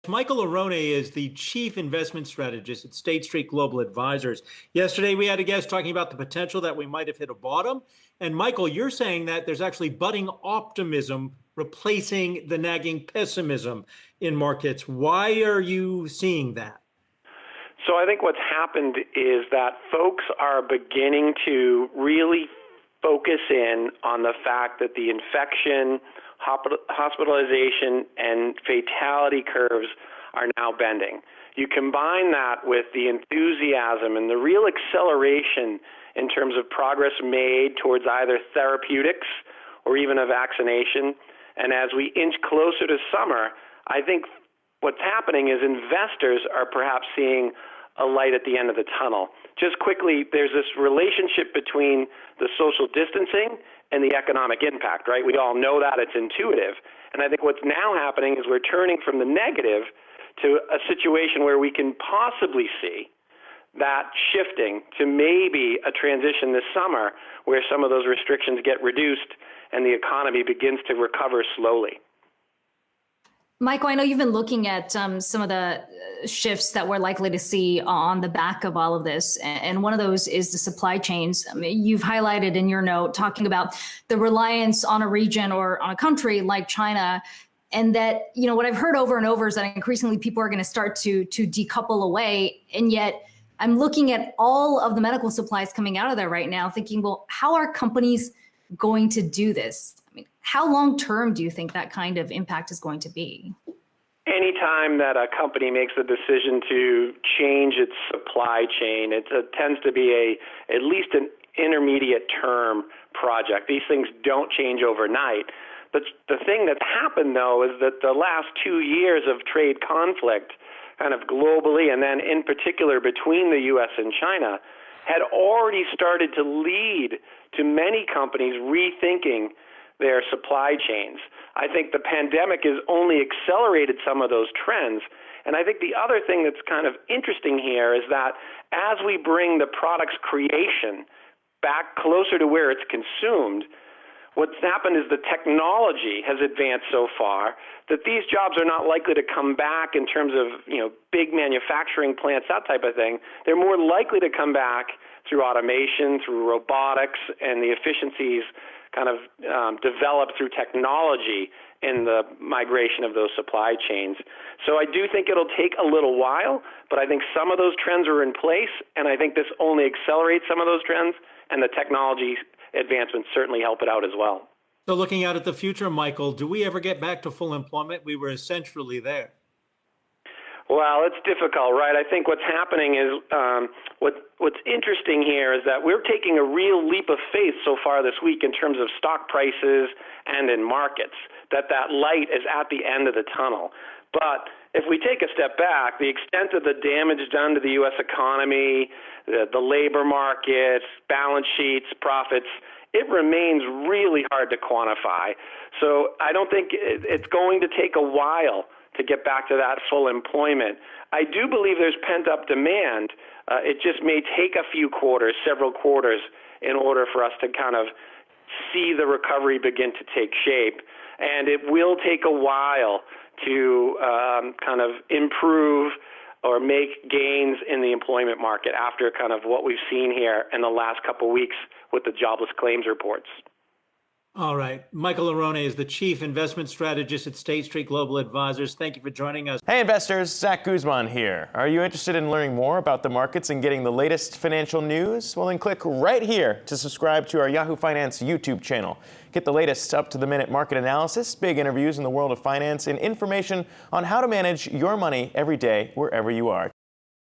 Michael Arone is the chief investment strategist at State Street Global Advisors. Yesterday, we had a guest talking about the potential that we might have hit a bottom. And Michael, you're saying that there's actually budding optimism replacing the nagging pessimism in markets. Why are you seeing that? So I think what's happened is that folks are beginning to really focus in on the fact that the infection, hospitalization, and fatality curves are now bending. You combine that with the enthusiasm and the real acceleration in terms of progress made towards either therapeutics or even a vaccination. And as we inch closer to summer, I think what's happening is investors are perhaps seeing a light at the end of the tunnel. Just quickly, there's this relationship between the social distancing and the economic impact, right? We all know that. It's intuitive. And I think what's now happening is we're turning from the negative to a situation where we can possibly see that shifting to maybe a transition this summer where some of those restrictions get reduced and the economy begins to recover slowly. Michael, I know you've been looking at some of the shifts that we're likely to see on the back of all of this. And one of those is the supply chains. I mean, you've highlighted in your note talking about the reliance on a region or on a country like China. And that, you know, what I've heard over and over is that increasingly people are going to start to decouple away. And yet I'm looking at all of the medical supplies coming out of there right now thinking, well, how are companies going to do this? I mean, how long term do you think that kind of impact is going to be? Anytime that a company makes the decision to change its supply chain, it tends to be at least an intermediate term project. These things don't change overnight. But the thing that's happened, though, is that the last 2 years of trade conflict, kind of globally and then in particular between the U.S. and China, had already started to lead to many companies rethinking their supply chains. I think the pandemic has only accelerated some of those trends. And I think the other thing that's kind of interesting here is that as we bring the product's creation back closer to where it's consumed, what's happened is the technology has advanced so far that these jobs are not likely to come back in terms of, big manufacturing plants, that type of thing. They're more likely to come back through automation, through robotics, and the efficiencies kind of developed through technology in the migration of those supply chains. So I do think it'll take a little while, but I think some of those trends are in place, and I think this only accelerates some of those trends, and the technology advancements certainly help it out as well. So looking out at the future, Michael, do we ever get back to full employment? We were essentially there. Well, it's difficult, right? I think what's happening is what's interesting here is that we're taking a real leap of faith so far this week in terms of stock prices and in markets, that light is at the end of the tunnel. But if we take a step back, the extent of the damage done to the U.S. economy, the labor markets, balance sheets, profits, it remains really hard to quantify. So I don't think it's going to take a while to get back to that full employment. I do believe there's pent-up demand. It just may take a few quarters, several quarters, in order for us to kind of see the recovery begin to take shape. And it will take a while to kind of improve or make gains in the employment market after kind of what we've seen here in the last couple of weeks with the jobless claims reports. All right. Michael Arone is the chief investment strategist at State Street Global Advisors. Thank you for joining us. Hey investors, Zach Guzman here. Are you interested in learning more about the markets and getting the latest financial news? Well, then click right here to subscribe to our Yahoo Finance YouTube channel. Get the latest up-to-the-minute market analysis, big interviews in the world of finance, and information on how to manage your money every day wherever you are.